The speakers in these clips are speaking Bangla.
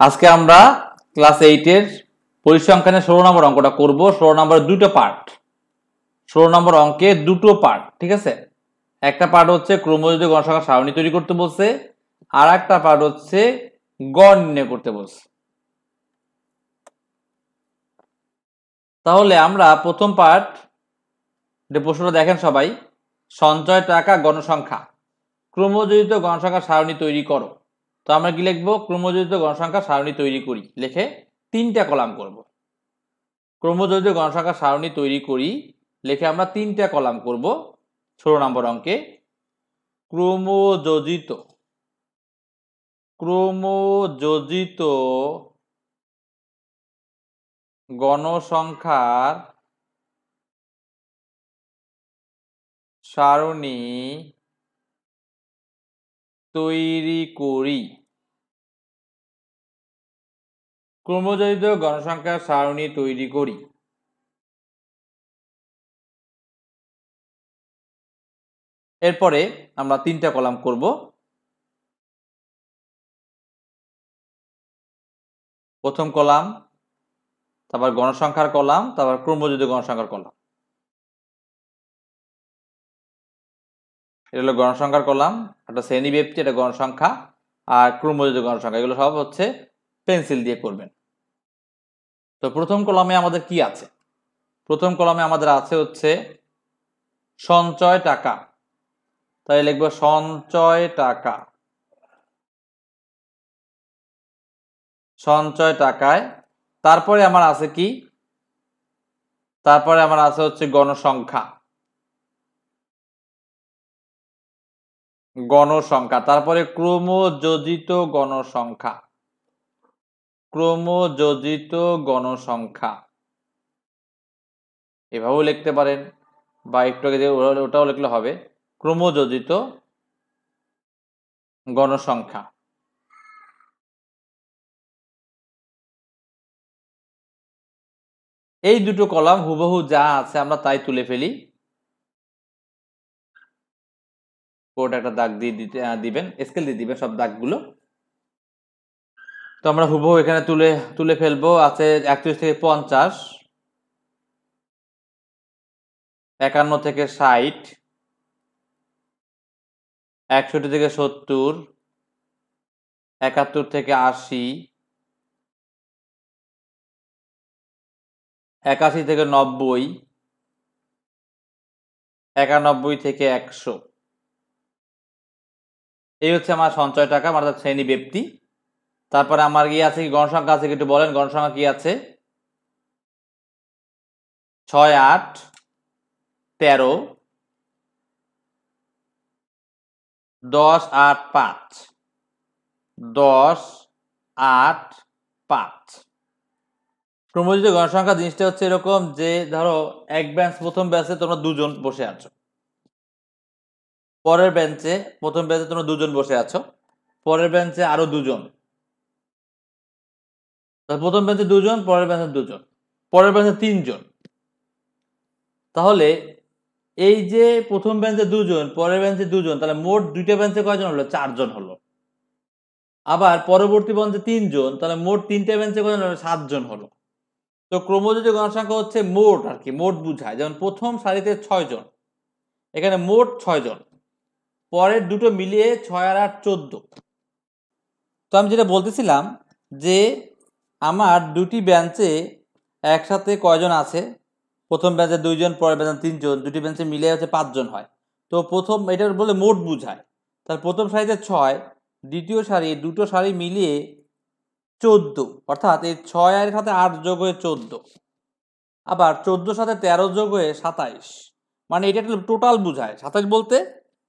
আজকে আমরা ক্লাস 8 এর পরিসংখ্যানের 16 নম্বর অঙ্কটা করব। 16 নম্বর দুটো পার্ট, 16 নম্বর অঙ্কে দুটো পার্ট, ঠিক আছে। একটা পার্ট হচ্ছে ক্রমযুক্ত গণসংখ্যার সারণী তৈরি করতে বলছে, আর একটা পার্ট হচ্ছে গড় নির্ণয় করতে বলছে। তাহলে আমরা প্রথম পার্ট প্রশ্নটা দেখেন সবাই। সঞ্চয় টাকা গণসংখ্যা, ক্রমযুক্ত গণসংখ্যার সারণী তৈরি করো। তো আমরা কি লিখবো? ক্রমযুক্ত গণসংখ্যার সারণী তৈরি করি লিখে তিনটা কলাম করব। ক্রমযুক্ত গণসংখ্যার সারণী তৈরি করি লিখে আমরা তিনটা কলাম করব 16 নম্বর অঙ্কে। ক্রমযোজিত গণসংখ্যার সারণী তৈরি করি। ক্রমযোজিত গণসংখ্যার সারণী তৈরি করি। এরপরে আমরা তিনটা কলাম করব। প্রথম কলাম, তারপর গণসংখ্যার কলাম, তারপর ক্রমযোজিত গণসংখ্যার কলাম। এটা হলো গণসংখ্যার কলাম, একটা শ্রেণী ব্যক্তি, এটা গণসংখ্যা, আর ক্রমযোজিত গণসংখ্যা। এগুলো সব হচ্ছে পেন্সিল দিয়ে করবেন। তো প্রথম কলামে আমাদের কি আছে? প্রথম কলামে আমাদের আছে হচ্ছে সঞ্চয় টাকা। তাই লিখবো সঞ্চয় টাকা। সঞ্চয় টাকায় তারপরে আমার আছে কি? তারপরে আমার আছে হচ্ছে গণসংখ্যা। গণসংখ্যা তারপরে ক্রমযোজিত গণসংখ্যা। ক্রমযোজিত গণসংখ্যা এভাবেও লিখতে পারেন, বা একটু আগে ওটাও লিখলে হবে। ক্রমযোজিত গণসংখ্যা। এই দুটো কলাম হুবহু যা আছে আমরা তাই তুলে ফেলি। কোড একটা দাগ দিয়ে দিবেন, স্কেল দিয়ে দিবেন সব দাগগুলো। তো আমরা হুবহু এখানে তুলে ফেলবো। আছে 31 থেকে 50, 51 থেকে 60, 61 থেকে 70, 71 থেকে 80, 81 থেকে 90, 91 থেকে 100। এই হচ্ছে আমার সঞ্চয় টাকা, অর্থাৎ শ্রেণী ব্যক্তি। তারপরে আমার কি আছে? কি গণসংখ্যা আছে? একটু বলেন গণসংখ্যা কি আছে? 6, 8, 13, 10, 8, 5, 10, 8, 5। ক্রমযোজিত গণসংখ্যা জিনিসটা হচ্ছে এরকম যে ধরো এক বেঞ্চ, প্রথম বেঞ্চে তোমরা দুজন বসে আছো, পরের বেঞ্চে, প্রথম বেঞ্চে তোমরা দুজন বসে আছো, পরের বেঞ্চে আরো দুজন, প্রথম বেঞ্চে দুজন, পরের বেঞ্চে দুজন, পরের বেঞ্চে তিনজন। তাহলে এই যে প্রথম বেঞ্চে দুজন, পরের বেঞ্চে দুজন, তাহলে মোট দুইটা বেঞ্চে কয়জন হলো? 4 জন হলো। আবার পরবর্তী বেঞ্চে 3 জন, তাহলে মোট তিনটা বেঞ্চে কয়জন হলো? 7 জন হলো। তো ক্রমযোজিত গণসংখ্যা হচ্ছে মোট, আর কি মোট বুঝায়। যেমন প্রথম সারিতে 6 জন, এখানে মোট 6 জন, পরের দুটো মিলিয়ে 6 আর 8, 14। তো আমি যেটা বলতেছিলাম যে আমার দুটি বেঞ্চে একসাথে কয়জন আছে? প্রথম বেঞ্চে 2 জন, পরের বেঞ্চে 3 জন, দুটি বেঞ্চে মিলে হচ্ছে 5 জন হয়। তো প্রথম এটা বলে মোট বুঝায়। তাহলে প্রথম সারিতে 6, দ্বিতীয় সারি, দুটো সারি মিলিয়ে 14, অর্থাৎ এই 6 এর সাথে 8 যোগ হয়ে 14, আবার 14 সাথে 13 যোগ হয়ে 27। মানে এটা টোটাল বুঝায়। 27 বলতে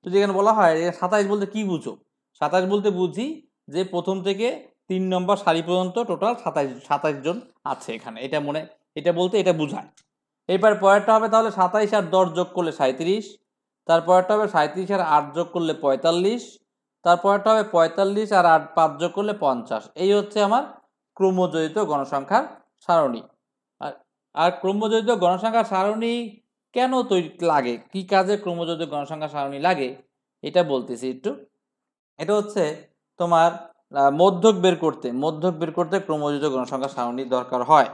যদি এখানে বলা হয় 27 বলতে কি বুঝো? 27 বলতে বুঝি যে প্রথম থেকে 3 নম্বর সারি পর্যন্ত টোটাল 27 জন আছে এখানে। এটা বলতে এটা বুঝায়। এবার পরেরটা হবে তাহলে 27 আর 10 যোগ করলে 37, তারপরটা হবে 37 আর 8 যোগ করলে 45, তারপরটা হবে 45 আর 8 5 যোগ করলে 50। এই হচ্ছে আমার ক্রমযোজিত গণসংখ্যার সারণী। আর ক্রমযোজিত গণসংখ্যার সারণী কেন তৈরি লাগে, কি কাজে ক্রমযোজিত গণসংখ্যার সারণী লাগে এটা বলতেছি একটু। এটা হচ্ছে তোমার মধ্যক বের করতে ক্রমযোজিত গণসংখ্যা সারণী দরকার হয়।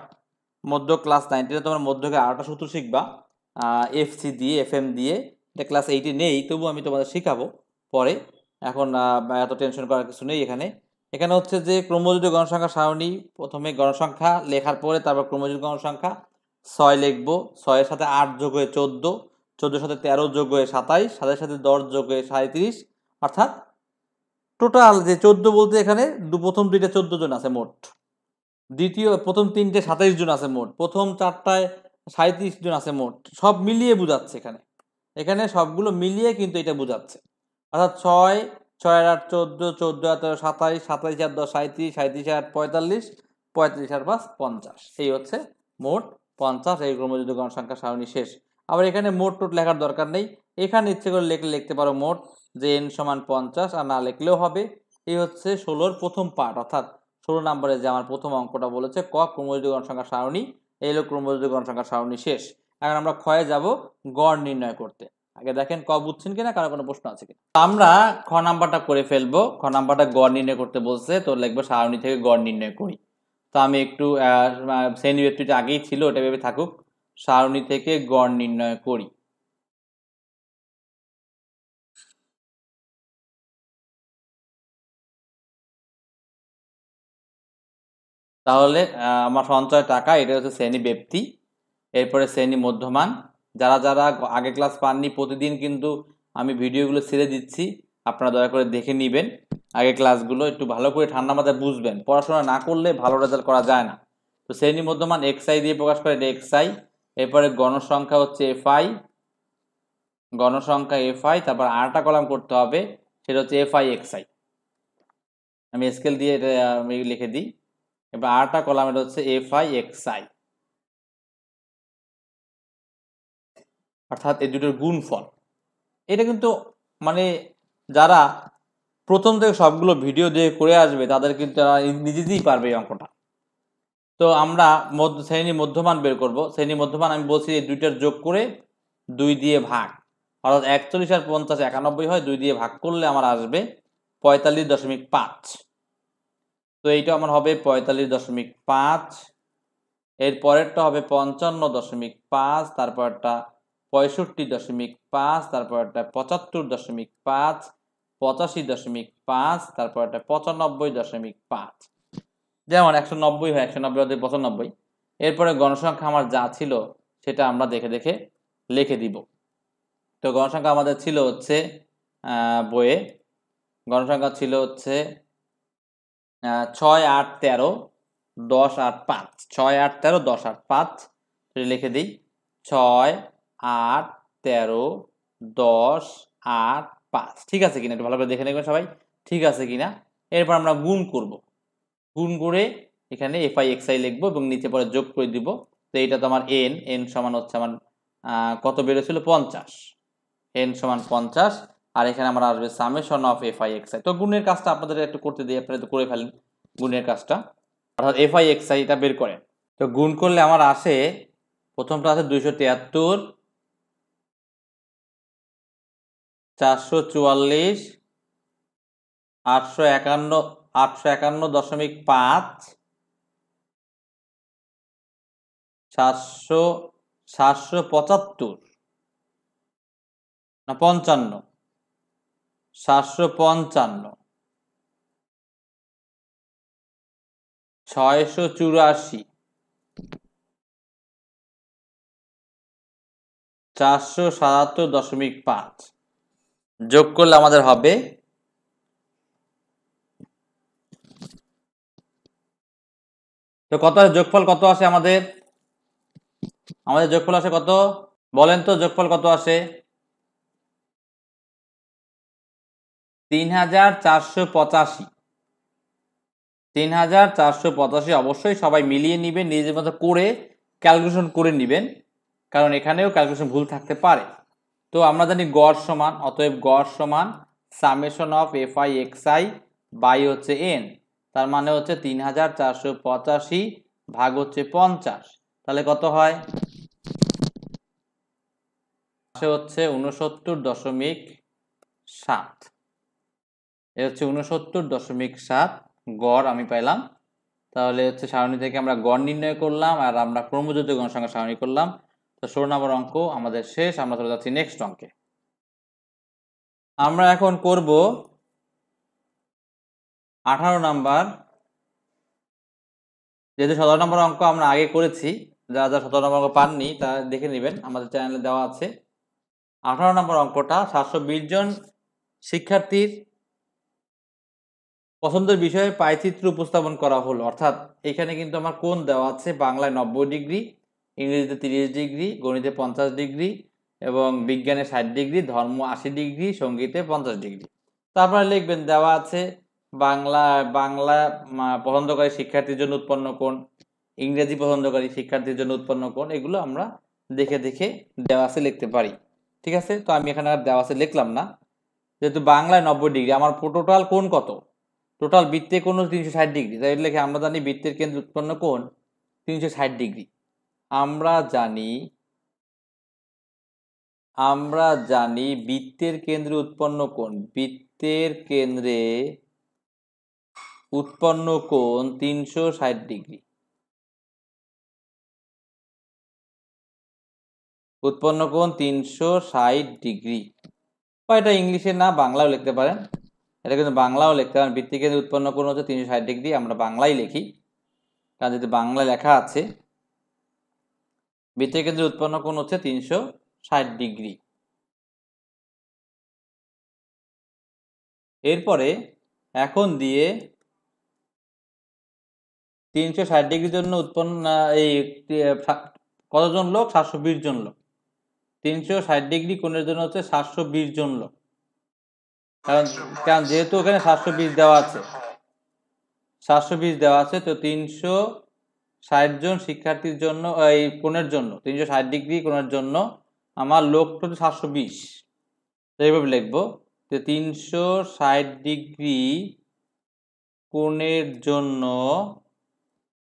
মধ্যক ক্লাস 9 তোমরা মধ্যকে আরেকটা সূত্র শিখবা, এফসি দিয়ে, এফএম দিয়ে। এটা ক্লাস 8 নেই, তবু আমি তোমাদের শিখাবো পরে। এখন এত টেনশন করার কিছু নেই। এখানে হচ্ছে যে ক্রমযোজিত গণসংখ্যা সারণী, প্রথমে গণসংখ্যা লেখার পরে তারপর ক্রমযোজিত গণসংখ্যা 6 লিখবো, 6-এর সাথে 8 যোগ হয়ে 14, 14-এর সাথে 13 যোগ হয়ে 27, 27-এর সাথে 10 যোগ হয়ে 37, অর্থাৎ টোটাল যে 14 বলতে এখানে প্রথম দুইটা 14 জন আছে মোট, প্রথম তিনটে 27 জন আছে মোট, প্রথম চারটায় 37 জন আছে মোট। সব মিলিয়ে বোঝাচ্ছে এখানে সবগুলো মিলিয়ে কিন্তু এটা বোঝাচ্ছে। অর্থাৎ 6, 6-8 14, 14-8 27, 27-8 10 37, 37-8 45, 45-8 5 50, এই হচ্ছে মোট 50। এই ক্রমযোজিত গণসংখ্যা সারণী শেষ। আবার এখানে মোট লেখার দরকার নেই, এখানে ইচ্ছে করে লিখতে পারো মোট, যে n সমান 50, আর না লিখলেও হবে। এই হচ্ছে 16-র প্রথম পার্ট, অর্থাৎ 16 নম্বরে যে আমার প্রথম অঙ্কটা বলেছে ক ক্রমযোজিত গণসংখ্যা সারণী, এই হলো ক্রমযোজিত গণসংখ্যা সারণী শেষ। এখন আমরা ক্ষয়ে যাব গড় নির্ণয় করতে। আগে দেখেন ক বুঝছেন কিনা, কারো কোনো প্রশ্ন আছে কিনা। আমরা খ নাম্বারটা করে ফেলবো। খ নাম্বারটা গড় নির্ণয় করতে বলছে, তো লিখবো সারণী থেকে গড় নির্ণয় করি। তো আমি একটু শ্রেণী ব্যক্তিটা আগেই ছিল, ওটা ভেবে থাকুক, সারণী থেকে গড় নির্ণয় করি। তাহলে আমার সঞ্চয় টাকা, এটা হচ্ছে শ্রেণী ব্যক্তি, এরপরে শ্রেণী মধ্যমান। যারা যারা আগে ক্লাস পাননি, প্রতিদিন কিন্তু আমি ভিডিওগুলো ছেড়ে দিচ্ছি, আপনারা দয়া করে দেখে নেবেন আগে ক্লাসগুলো, একটু ভালো করে ঠান্ডা মাথায় বুঝবেন। পড়াশোনা না করলে ভালো রেজাল্ট করা যায় না। তো শ্রেণী মধ্যমান এক্সআই দিয়ে প্রকাশ করে, এটা এক্সআই। এরপরে গণসংখ্যা হচ্ছে এফআই, গণসংখ্যা এফআই। তারপর আরেকটা কলাম করতে হবে, সেটা হচ্ছে এফআই এক্সআই। আমি স্কেল দিয়ে এটা আমি লিখে দিই। এবার আরেকটা কলাম, এটা হচ্ছে এফআই এক্সআই, অর্থাৎ এই দুটোর গুণফল। এটা কিন্তু মানে যারা প্রথম থেকে সবগুলো ভিডিও দিয়ে করে আসবে, তাদের কিন্তু নিজেতেই পারবে এই অঙ্কটা। তো আমরা শ্রেণী মধ্যমান বের করব। শ্রেণী মধ্যমান আমি বলছি এই দুইটার যোগ করে 2 দিয়ে ভাগ, অর্থাৎ 41 আর 50 91 হয়, 2 দিয়ে ভাগ করলে আমার আসবে 45.5। তো এইটা আমার হবে 45.5। এর পরেরটা হবে 55.5, তারপরটা 65.5, তারপরটা 75.5, 85.5, তারপরটা 95.5। যেমন 190 হয়, 190 95। এরপরে গণসংখ্যা আমার যা ছিল সেটা আমরা দেখে দেখে লিখে দিব। তো গণসংখ্যা আমাদের ছিল হচ্ছে বইয়ে গণসংখ্যা ছিল হচ্ছে 6, 8, 13, 10, 8, 5। 6, 8, 13, 10, 8, 5 লিখে দিই। 6, 8, 13, 10, 8, 5 ঠিক আছে কিনা একটু ভালো করে দেখে নেবেন সবাই, ঠিক আছে কিনা। এরপর আমরা গুণ করব, গুণ করে এখানে এফআই এক্সআই লিখবো এবং নিচে পরে যোগ করে দিব। তো এইটা তো আমার এন সমান হচ্ছে আমার কত বেরোছিল 50, এন সমান 50। আর এখানে আমার আসবে সামেশন অফ এফআই এক্সআই। তো গুণের কাজটা আপনাদের একটু করতে দিই, আপনারা তো করে ফেলেন গুণের কাজটা, অর্থাৎ এফআই এক্সআই এটা বের করেন। তো গুণ করলে আমার আসে, প্রথমটা আছে 273, 444, 851, 851.5, 775 না 55, 755, 684, 477.5 যোগ করলে আমাদের হবে তো কত যোগফল কত আসে আমাদের যোগফল আসে কত বলেন তো, যোগফল কত আসে? 3485। 3485 অবশ্যই সবাই মিলিয়ে নেবেন, নিজের মতো করে ক্যালকুলেশন করে নেবেন, কারণ এখানেও ক্যালকুলেশন ভুল থাকতে পারে। তো আমরা জানি গড় সমান, অতএব গড় সমান summation of fi xi by হচ্ছে এন, তার মানে হচ্ছে 3485 ভাগ হচ্ছে 50, তাহলে কত হয়? হচ্ছে 69.7। এ হচ্ছে 69.7 গড় আমি পাইলাম। তাহলে হচ্ছে সারণী থেকে আমরা গড় নির্ণয় করলাম আর আমরা ক্রমযোজিত গণসংখ্যা সারণী করলাম। তো 16 নম্বর অঙ্ক আমাদের শেষ। আমরা চলে যাচ্ছি নেক্সট অঙ্কে। আমরা এখন করব 18 নাম্বার। যেহেতু 17 নম্বর অঙ্ক আমরা আগে করেছি, যারা যারা 17 নম্বর অঙ্ক পাননি তা দেখে নেবেন, আমাদের চ্যানেলে দেওয়া আছে। 18 নম্বর অঙ্কটা 720 জন শিক্ষার্থীর পছন্দের বিষয়ে পাইচিত্র উপস্থাপন করা হলো। অর্থাৎ এখানে কিন্তু আমার কোণ দেওয়া আছে, বাংলায় 90 ডিগ্রি, ইংরেজিতে 30 ডিগ্রি, গণিতে 50 ডিগ্রি এবং বিজ্ঞানে 60 ডিগ্রি, ধর্ম 80 ডিগ্রি, সঙ্গীতে 50 ডিগ্রি। তারপরে লিখবেন দেওয়া আছে বাংলা পছন্দকারী শিক্ষার্থীর জন্য উৎপন্ন কোণ, ইংরেজি পছন্দকারী শিক্ষার্থীর জন্য উৎপন্ন কোণ। এগুলো আমরা দেখে দেখে দেওয়া আছে লিখতে পারি। ঠিক আছে, তো আমি এখানে আর দেওয়া আছে লিখলাম না। যেহেতু বাংলায় 90 ডিগ্রি, আমার টোটাল কোণ কত? টোটাল বৃত্তের কোণ 360 ডিগ্রি। তাই লিখে আমরা জানি বৃত্তের কেন্দ্রে উৎপন্ন কোণ 360 ডিগ্রি। আমরা জানি বৃত্তের কেন্দ্রে উৎপন্ন কোণ, বৃত্তের কেন্দ্রে উৎপন্ন কোণ 360 ডিগ্রি। উৎপন্ন কোণ 360 ডিগ্রি। বা এটা ইংলিশে না বাংলাও লিখতে পারেন, এটা কিন্তু বাংলাও লিখতে পারেন। বৃত্তের কেন্দ্রে উৎপন্ন কোণ হচ্ছে 360 ডিগ্রি, আমরা বাংলাই লিখি, কারণ যদি বাংলা লেখা আছে বৃত্তের কেন্দ্রে উৎপন্ন কোণ হচ্ছে 360 ডিগ্রি। এরপরে এখন দিয়ে 360 ডিগ্রির জন্য উৎপন্ন এই কতজন লোক? 720 জন লোক। 360 ডিগ্রি কোণের জন্য হচ্ছে 720 জন লোক, কারণ যেহেতু ওখানে 720 দেওয়া আছে, 720 দেওয়া আছে, তো 360 জন শিক্ষার্থীর জন্য এই কোণের জন্য 360 ডিগ্রি কোণের জন্য আমার লোক তো 720। এইভাবে লিখবো যে 360 ডিগ্রি কোণের জন্য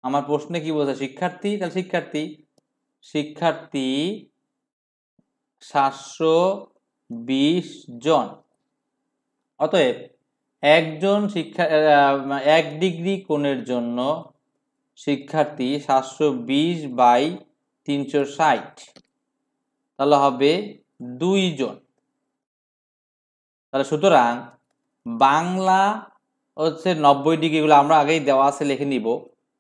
আমার প্রশ্নে কি বলছে? শিক্ষার্থী। তাহলে শিক্ষার্থী 720 জন। অতএব একজন 1 ডিগ্রি কোণের জন্য শিক্ষার্থী 720/360, তাহলে হবে 2 জন। তাহলে সুতরাং বাংলা হচ্ছে 90 ডিগ্রি, এগুলো আমরা আগেই দেওয়া আছে লিখে নিব।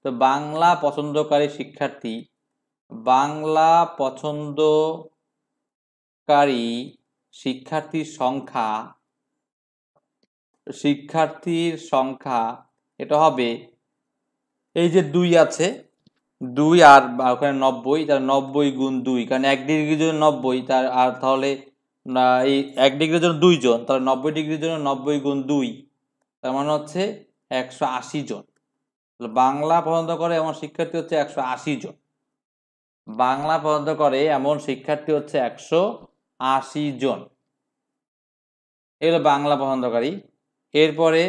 তো বাংলা পছন্দকারী শিক্ষার্থীর সংখ্যা এটা হবে, এই যে 2 আছে, 2 আর ওখানে 90, তার 90 গুণ 2, কারণ 1 ডিগ্রির জন্য 90, তার আর তাহলে এই 1 ডিগ্রির জন্য 2 জন, তাহলে 90 ডিগ্রির জন্য 90 গুণ 2, তার মানে হচ্ছে 180 জন। বাংলা পছন্দ করে এমন শিক্ষার্থী হচ্ছে 180 জন। বাংলা পছন্দ করে এমন শিক্ষার্থী হচ্ছে 180 জন। এগুলো বাংলা পছন্দকারী। এরপরে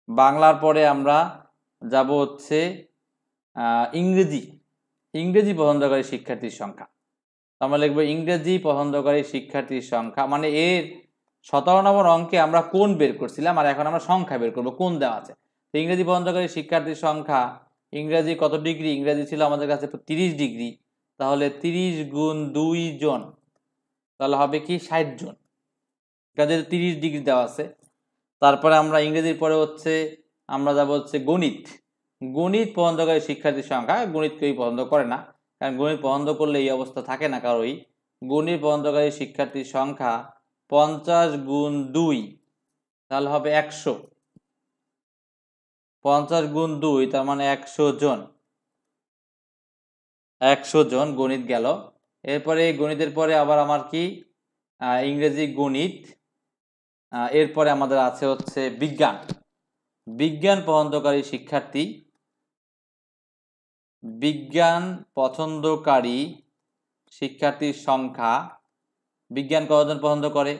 বাংলার পরে আমরা যাব হচ্ছে ইংরেজি পছন্দকারী শিক্ষার্থীর সংখ্যা। আমরা লিখব ইংরেজি পছন্দকারী শিক্ষার্থীর সংখ্যা, মানে এর 17 নম্বর অঙ্কে আমরা কোণ বের করছিলাম আর এখন আমরা সংখ্যা বের করব, কোণ দেওয়া আছে। তো ইংরেজি পছন্দকারী শিক্ষার্থীর সংখ্যা, ইংরেজি কত ডিগ্রি? ইংরেজি ছিল আমাদের কাছে 30 ডিগ্রি, তাহলে 30 গুণ 2 জন, তাহলে হবে কি 60 জন, কাজে 30 ডিগ্রি দেওয়া আছে। তারপরে আমরা ইংরেজির পরে হচ্ছে আমরা যাব হচ্ছে গণিত পছন্দকারী শিক্ষার্থীর সংখ্যা। গণিত কেউই পছন্দ করে না, কারণ গণিত পছন্দ করলে এই অবস্থা থাকে না কারোই। গণিত পছন্দকারী শিক্ষার্থীর সংখ্যা 50 গুণ 2, তাহলে হবে 100। 50 গুণ 2 তার মানে 100 জন। 100 জন গণিত গেল। এরপরে গণিতের পরে আবার আমার কি ইংরেজি গণিত। এরপরে আমাদের আছে হচ্ছে বিজ্ঞান পছন্দকারী শিক্ষার্থীর সংখ্যা, বিজ্ঞান কতজন পছন্দ করে?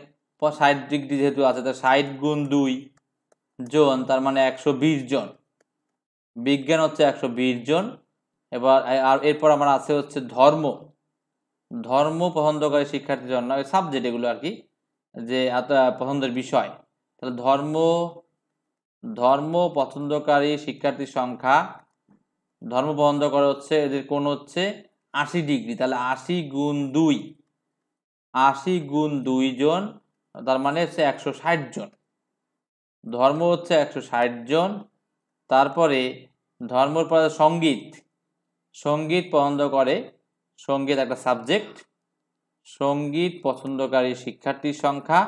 60 ডিগ্রি যেহেতু আছে, তো 60 গুণ 2 জন, তার মানে 120 জন। বিজ্ঞান হচ্ছে 120 জন। এবার আর এরপর আমার আছে হচ্ছে ধর্ম পছন্দকারী শিক্ষার্থীর জন্য, সাবজেক্ট, এগুলো আর কি, যে পছন্দের বিষয়। তাহলে ধর্ম পছন্দকারী শিক্ষার্থীর সংখ্যা, ধর্ম পছন্দ করা হচ্ছে এদের কোণ হচ্ছে 80 ডিগ্রি, তাহলে 80 গুণ 2, 80 গুণ 2 জন, তার মানে হচ্ছে 160 জন। ধর্ম হচ্ছে 160 জন। তারপরে ধর্মের পরে সঙ্গীত, সঙ্গীত পছন্দ করে, সঙ্গীত একটা সাবজেক্ট, সঙ্গীত পছন্দকারী শিক্ষার্থীর সংখ্যা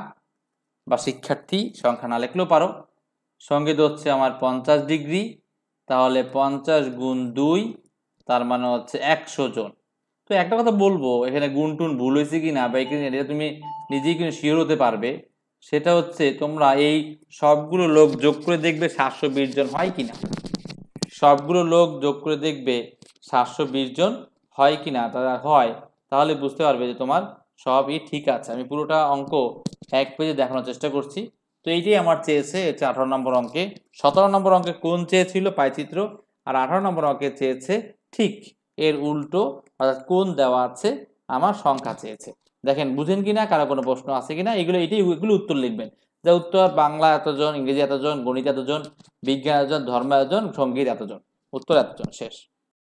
বা শিক্ষার্থী সংখ্যা না লিখলেও পারো। সঙ্গীত হচ্ছে আমার 50 ডিগ্রি, তাহলে 50 গুণ 2, তার মানে হচ্ছে 100 জন। তো একটা কথা বলবো, এখানে গুণ টুন ভুল হয়েছে কি না বা এটা তুমি নিজেই কিন্তু শিওর হতে পারবে, সেটা হচ্ছে তোমরা এই সবগুলো লোক যোগ করে দেখবে 720 জন হয় কিনা, সবগুলো লোক যোগ করে দেখবে 720 জন হয় কিনা, তারা হয় তাহলে বুঝতে পারবে যে তোমার সবই ঠিক আছে। আমি পুরোটা অঙ্ক এক পেজে দেখানোর চেষ্টা করছি। তো এইটাই আমার চেয়েছে, হচ্ছে 18 নম্বর অঙ্কে। 17 নম্বর অঙ্কে কোণ চেয়েছিল পাইচিত্র, আর 18 নম্বর অঙ্কে চেয়েছে ঠিক এর উল্টো, অর্থাৎ কোণ দেওয়া আছে আমার সংখ্যা চেয়েছে। দেখেন বুঝেন কিনা, কারো কোনো প্রশ্ন আছে কিনা, এগুলো উত্তর লিখবেন। যে উত্তর বাংলা এতজন, ইংরেজি এতজন, গণিত এতজন, বিজ্ঞান এতজন, ধর্ম এতজন, সঙ্গীত এতজন, উত্তর এতজন, শেষ।